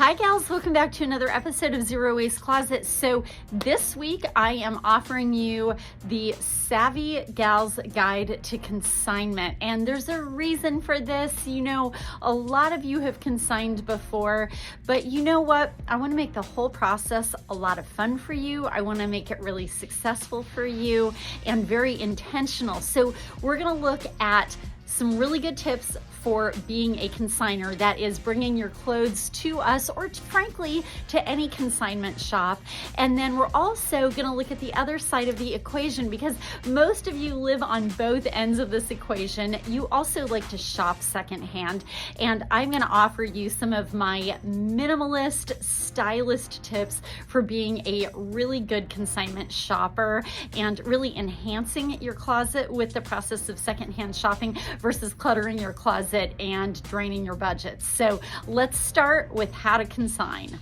Hi gals, welcome back to another episode of Zero Waste Closet. So this week I am offering you the Savvy Gals Guide to Consignment. And there's a reason for this. You know, a lot of you have consigned before, but you know what? I want to make the whole process a lot of fun for you. I want to make it really successful for you and very intentional. So we're going to look at some really good tips for being a consigner, that is bringing your clothes to us or frankly to any consignment shop. And then we're also going to look at the other side of the equation, because most of you live on both ends of this equation. You also like to shop secondhand, and I'm going to offer you some of my minimalist stylist tips for being a really good consignment shopper and really enhancing your closet with the process of secondhand shopping versus cluttering your closet and draining your budget. So let's start with how to consign.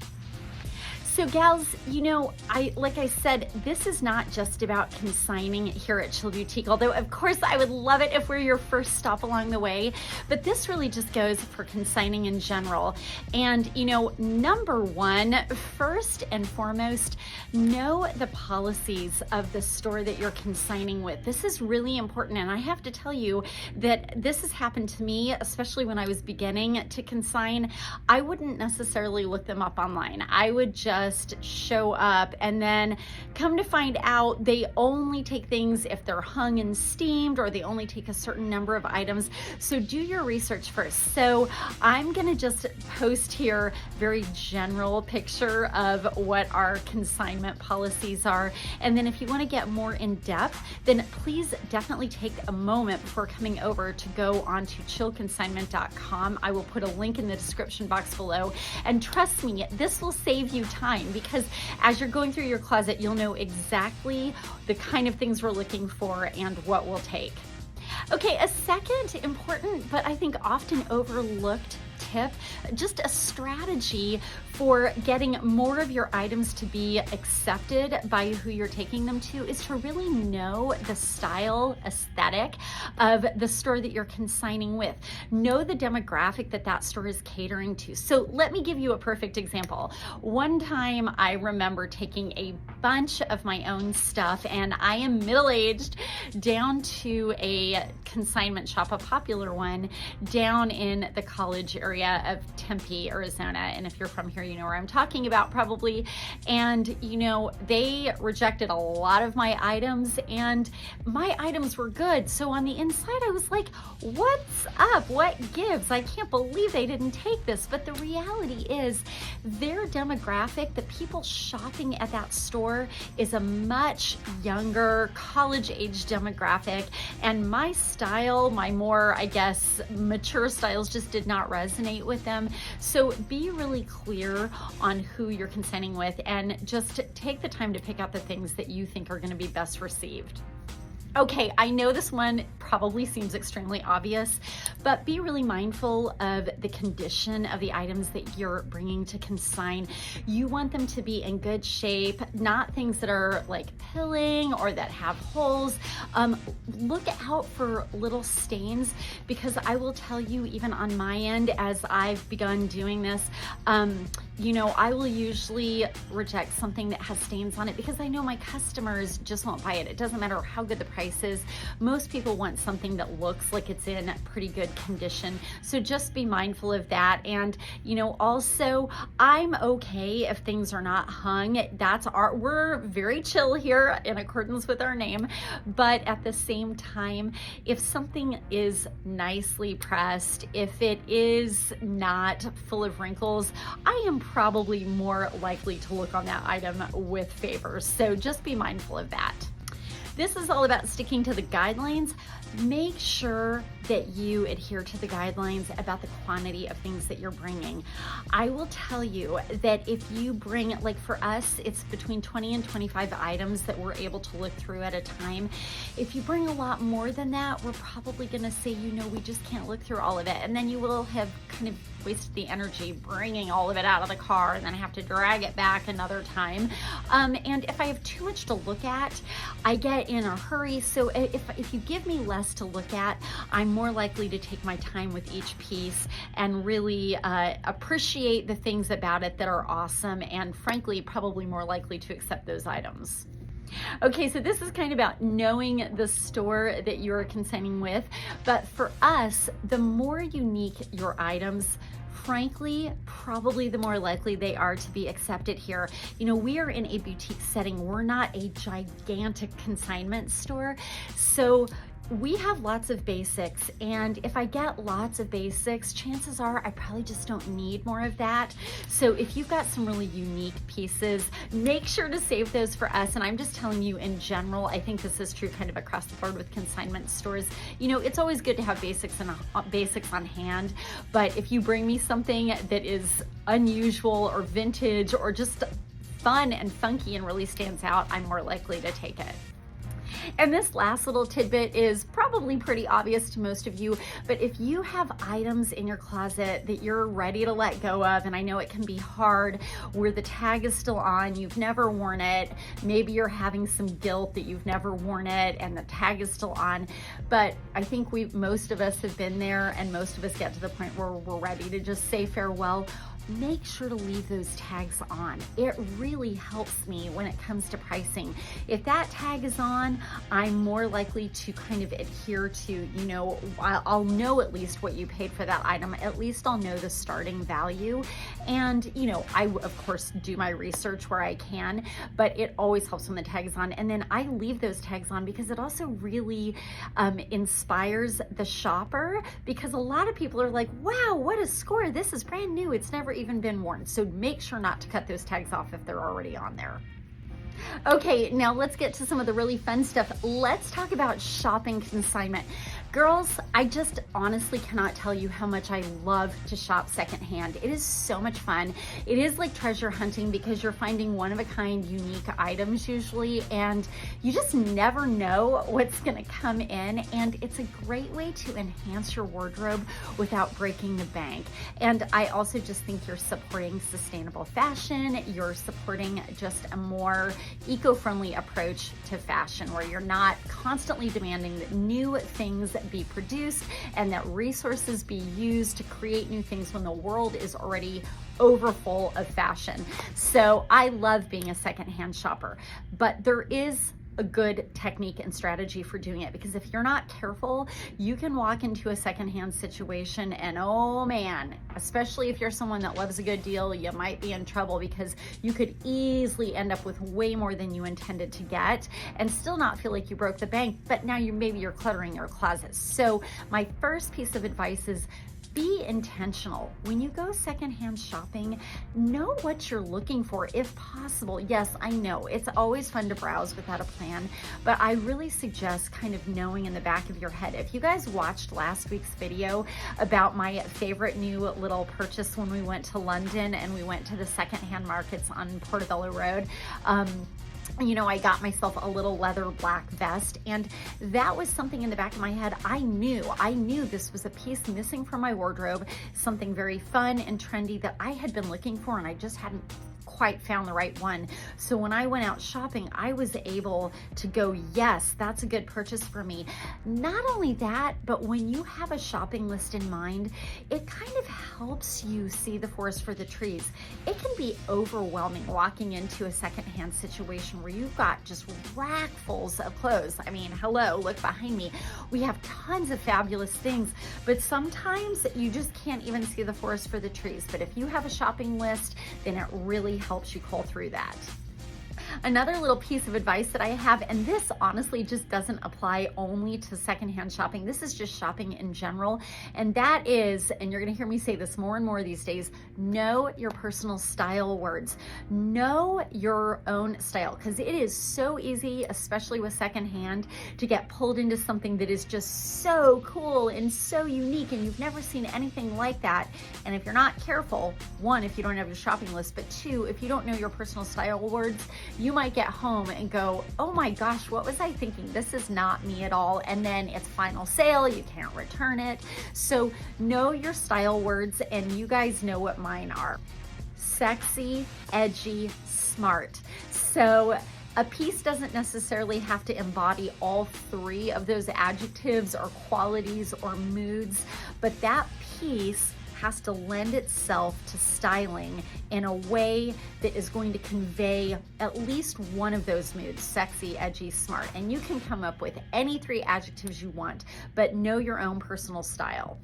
So gals, you know, like I said, this is not just about consigning here at Chill Boutique, although of course I would love it if we're your first stop along the way, but this really just goes for consigning in general. And you know, number one, first and foremost, know the policies of the store that you're consigning with. This is really important, and I have to tell you that this has happened to me, especially when I was beginning to consign. I wouldn't necessarily look them up online. I would just show up, and then come to find out they only take things if they're hung and steamed, or they only take a certain number of items. So do your research first. So I'm gonna just post here very general picture of what our consignment policies are, and then if you want to get more in depth, then please definitely take a moment before coming over to go onto chillconsignment.com. I will put a link in the description box below, and trust me, this will save you time, because as you're going through your closet, you'll know exactly the kind of things we're looking for and what we'll take. Okay, a second important, but I think often overlooked tip, just a strategy for getting more of your items to be accepted by who you're taking them to, is to really know the style, aesthetic of the store that you're consigning with. Know the demographic that that store is catering to. So let me give you a perfect example. One time I remember taking a bunch of my own stuff, and I am middle-aged, down to a consignment shop, a popular one, down in the College area of Tempe, Arizona. And if you're from here, you know where I'm talking about probably. And you know, they rejected a lot of my items, and my items were good. So on the inside, I was like, what's up? What gives? I can't believe they didn't take this. But the reality is, their demographic, the people shopping at that store, is a much younger, college-age demographic. And my style, my more, I guess, mature styles just did not resonate with them. So be really clear on who you're consigning with, and just take the time to pick out the things that you think are going to be best received. Okay, I know this one probably seems extremely obvious, but be really mindful of the condition of the items that you're bringing to consign. You want them to be in good shape, not things that are like pilling or that have holes. Look out for little stains, because I will tell you, even on my end, as I've begun doing this, you know, I will usually reject something that has stains on it, because I know my customers just won't buy it. It doesn't matter how good the price is. Most people want something that looks like it's in pretty good condition. So just be mindful of that. And you know, also, I'm okay if things are not hung. We're very chill here in accordance with our name. But at the same time, if something is nicely pressed, if it is not full of wrinkles, I am probably more likely to look on that item with favor. So just be mindful of that. This is all about sticking to the guidelines. Make sure that you adhere to the guidelines about the quantity of things that you're bringing. I will tell you that if you bring, like for us, it's between 20 and 25 items that we're able to look through at a time. If you bring a lot more than that, we're probably gonna say, you know, we just can't look through all of it. And then you will have kind of wasted the energy bringing all of it out of the car, and then I have to drag it back another time. And if I have too much to look at, I get in a hurry. So if you give me less to look at, I'm more likely to take my time with each piece and really appreciate the things about it that are awesome, and frankly, probably more likely to accept those items. Okay, so this is kind of about knowing the store that you're consigning with, but for us, the more unique your items, frankly, probably the more likely they are to be accepted here. You know, we are in a boutique setting. We're not a gigantic consignment store. So we have lots of basics, and if I get lots of basics, chances are I probably just don't need more of that. So if you've got some really unique pieces, make sure to save those for us. And I'm just telling you in general, I think this is true kind of across the board with consignment stores. You know, it's always good to have basics on hand, but if you bring me something that is unusual or vintage or just fun and funky and really stands out, I'm more likely to take it. And this last little tidbit is probably pretty obvious to most of you, but if you have items in your closet that you're ready to let go of, and I know it can be hard, where the tag is still on, you've never worn it, maybe you're having some guilt that you've never worn it and the tag is still on, but I think most of us have been there, and most of us get to the point where we're ready to just say farewell. Make sure to leave those tags on. It really helps me when it comes to pricing. If that tag is on, I'm more likely to kind of adhere to, you know, I'll know at least what you paid for that item. At least I'll know the starting value. And, you know, I of course do my research where I can, but it always helps when the tag is on. And then I leave those tags on because it also really inspires the shopper, because a lot of people are like, wow, what a score. This is brand new. It's never even been worn. So make sure not to cut those tags off if they're already on there. Okay, now let's get to some of the really fun stuff. Let's talk about shopping consignment. Girls, I just honestly cannot tell you how much I love to shop secondhand. It is so much fun. It is like treasure hunting because you're finding one-of-a-kind, unique items usually, and you just never know what's gonna come in, and it's a great way to enhance your wardrobe without breaking the bank. And I also just think you're supporting sustainable fashion. You're supporting just a more eco-friendly approach to fashion, where you're not constantly demanding that new things be produced and that resources be used to create new things when the world is already overfull of fashion. So I love being a secondhand shopper, but there is a good technique and strategy for doing it, because if you're not careful, you can walk into a secondhand situation and, oh man, especially if you're someone that loves a good deal, you might be in trouble, because you could easily end up with way more than you intended to get and still not feel like you broke the bank, but now maybe you're cluttering your closet. So my first piece of advice is be intentional. When you go secondhand shopping, know what you're looking for if possible. Yes, I know it's always fun to browse without a plan, but I really suggest kind of knowing in the back of your head. If you guys watched last week's video about my favorite new little purchase when we went to London and we went to the secondhand markets on Portobello Road, you know, I got myself a little leather black vest, and that was something in the back of my head. I knew this was a piece missing from my wardrobe, something very fun and trendy that I had been looking for, and I just hadn't quite found the right one. So when I went out shopping, I was able to go, yes, that's a good purchase for me. Not only that, but when you have a shopping list in mind, it kind of helps you see the forest for the trees. It can be overwhelming walking into a secondhand situation where you've got just rackfuls of clothes. I mean, hello, look behind me. We have tons of fabulous things, but sometimes you just can't even see the forest for the trees. But if you have a shopping list, then it really helps you cull through that. Another little piece of advice that I have, and this honestly just doesn't apply only to secondhand shopping, this is just shopping in general, and that is, and you're gonna hear me say this more and more these days, know your personal style words. Know your own style, because it is so easy, especially with secondhand, to get pulled into something that is just so cool and so unique, and you've never seen anything like that. And if you're not careful, one, if you don't have your shopping list, but two, if you don't know your personal style words, you you might get home and go, oh my gosh, what was I thinking? This is not me at all. And then it's final sale, you can't return it. So know your style words, and you guys know what mine are. Sexy, edgy, smart. So a piece doesn't necessarily have to embody all three of those adjectives or qualities or moods, but that piece has to lend itself to styling in a way that is going to convey at least one of those moods: sexy, edgy, smart. And you can come up with any three adjectives you want, but know your own personal style.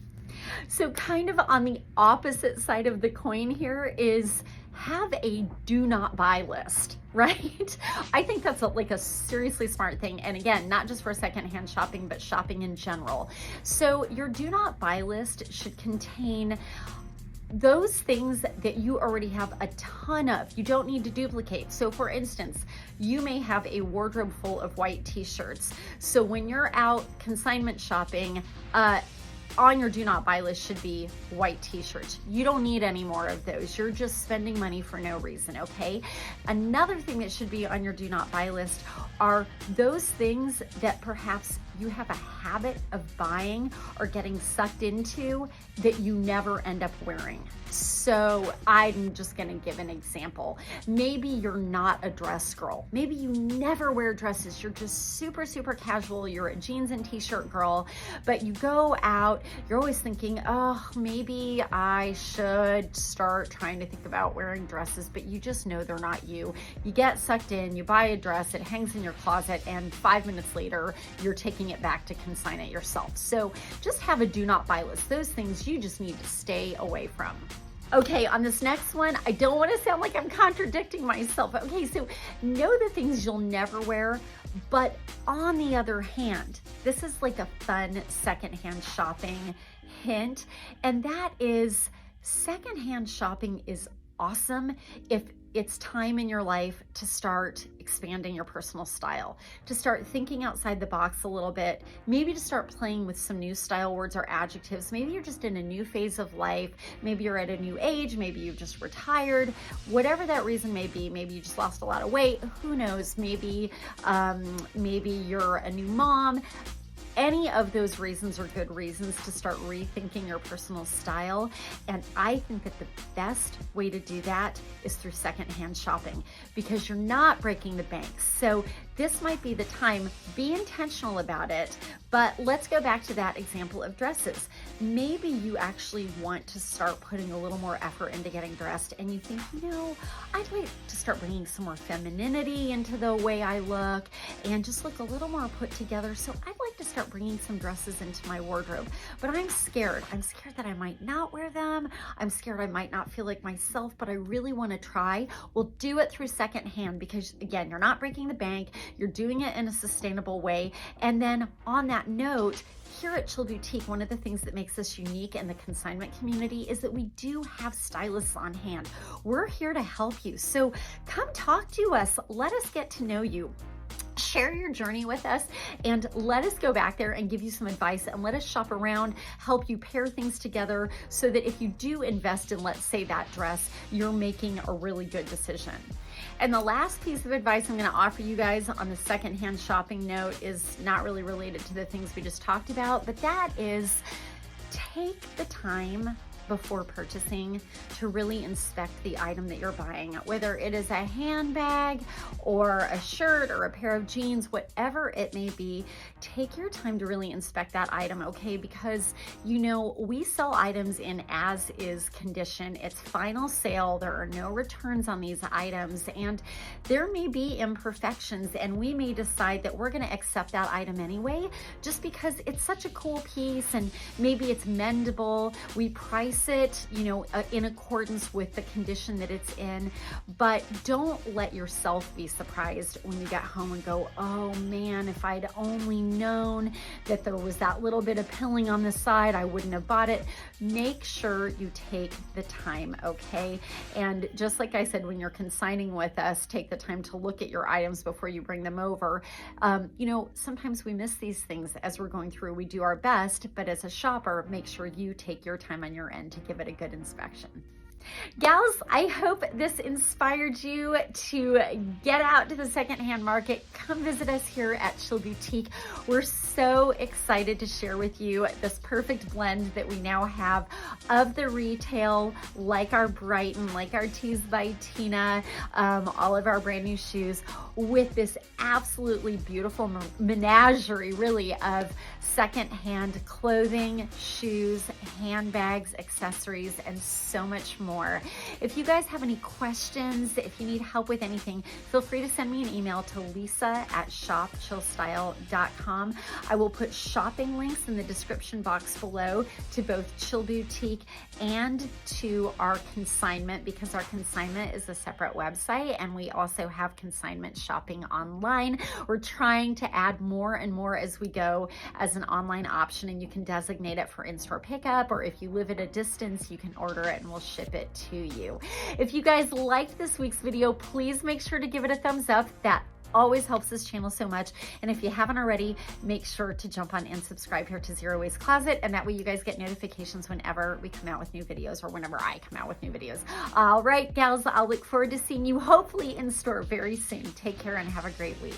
So kind of on the opposite side of the coin here is have a do not buy list, right? I think that's like a seriously smart thing. And again, not just for secondhand shopping, but shopping in general. So your do not buy list should contain those things that you already have a ton of. You don't need to duplicate. So for instance, you may have a wardrobe full of white t-shirts. So when you're out consignment shopping, on your do not buy list should be white t-shirts. You don't need any more of those. You're just spending money for no reason, okay? Another thing that should be on your do not buy list are those things that perhaps you have a habit of buying or getting sucked into that you never end up wearing. So I'm just gonna give an example. Maybe you're not a dress girl. Maybe you never wear dresses. You're just super, super casual. You're a jeans and t-shirt girl, but you go out, you're always thinking, oh, maybe I should start trying to think about wearing dresses, but you just know they're not you. You get sucked in, you buy a dress, it hangs in your closet, and 5 minutes later, you're taking it back to consign it yourself. So just have a do not buy list. Those things you just need to stay away from. Okay, on this next one, I don't want to sound like I'm contradicting myself. Okay, so know the things you'll never wear, but on the other hand, this is like a fun secondhand shopping hint, and that is secondhand shopping is awesome if it's time in your life to start expanding your personal style, to start thinking outside the box a little bit, maybe to start playing with some new style words or adjectives. Maybe you're just in a new phase of life. Maybe you're at a new age. Maybe you've just retired. Whatever that reason may be, maybe you just lost a lot of weight. Who knows? Maybe you're a new mom. Any of those reasons are good reasons to start rethinking your personal style. And I think that the best way to do that is through secondhand shopping, because you're not breaking the bank. So this might be the time. Be intentional about it. But let's go back to that example of dresses. Maybe you actually want to start putting a little more effort into getting dressed, and you think, I'd like to start bringing some more femininity into the way I look and just look a little more put together. So I'd like to start bringing some dresses into my wardrobe, but I'm scared. I'm scared that I might not wear them. I'm scared I might not feel like myself, but I really want to try. Well, do it through secondhand, because again, you're not breaking the bank. You're doing it in a sustainable way. And then on that note, here at Chill Boutique, one of the things that makes us unique in the consignment community is that we do have stylists on hand. We're here to help you. So come talk to us. Let us get to know you. Share your journey with us, and let us go back there and give you some advice, and let us shop around, help you pair things together so that if you do invest in, let's say, that dress, you're making a really good decision. And the last piece of advice I'm going to offer you guys on the secondhand shopping note is not really related to the things we just talked about, but that is take the time before purchasing to really inspect the item that you're buying, whether it is a handbag or a shirt or a pair of jeans, whatever it may be. Take your time to really inspect that item, okay? Because we sell items in as is condition. It's final sale. There are no returns on these items, and there may be imperfections, and we may decide that we're going to accept that item anyway, just because it's such a cool piece and maybe it's mendable. We price it, in accordance with the condition that it's in, but don't let yourself be surprised when you get home and go, oh man, if I'd only known that there was that little bit of pilling on the side, I wouldn't have bought it. Make sure you take the time, okay? And just like I said, when you're consigning with us, take the time to look at your items before you bring them over. Sometimes we miss these things as we're going through. We do our best, but as a shopper, make sure you take your time on your end to give it a good inspection. Gals, I hope this inspired you to get out to the secondhand market. Come visit us here at Chill Boutique. We're so excited to share with you this perfect blend that we now have of the retail, like our Brighton, like our Tees by Tina, all of our brand new shoes, with this absolutely beautiful menagerie, really, of secondhand clothing, shoes, handbags, accessories, and so much more. If you guys have any questions, if you need help with anything, feel free to send me an email to lisa@shopchillstyle.com. I will put shopping links in the description box below to both Chill Boutique and to our consignment, because our consignment is a separate website and we also have consignment shopping online. We're trying to add more and more as we go as an online option, and you can designate it for in-store pickup, or if you live at a distance, you can order it and we'll ship it to you. If you guys liked this week's video, please make sure to give it a thumbs up. That always helps this channel so much. And if you haven't already, make sure to jump on and subscribe here to Zero Waste Closet, and that way you guys get notifications whenever we come out with new videos, or whenever I come out with new videos. All right, gals, I'll look forward to seeing you hopefully in store very soon. Take care and have a great week.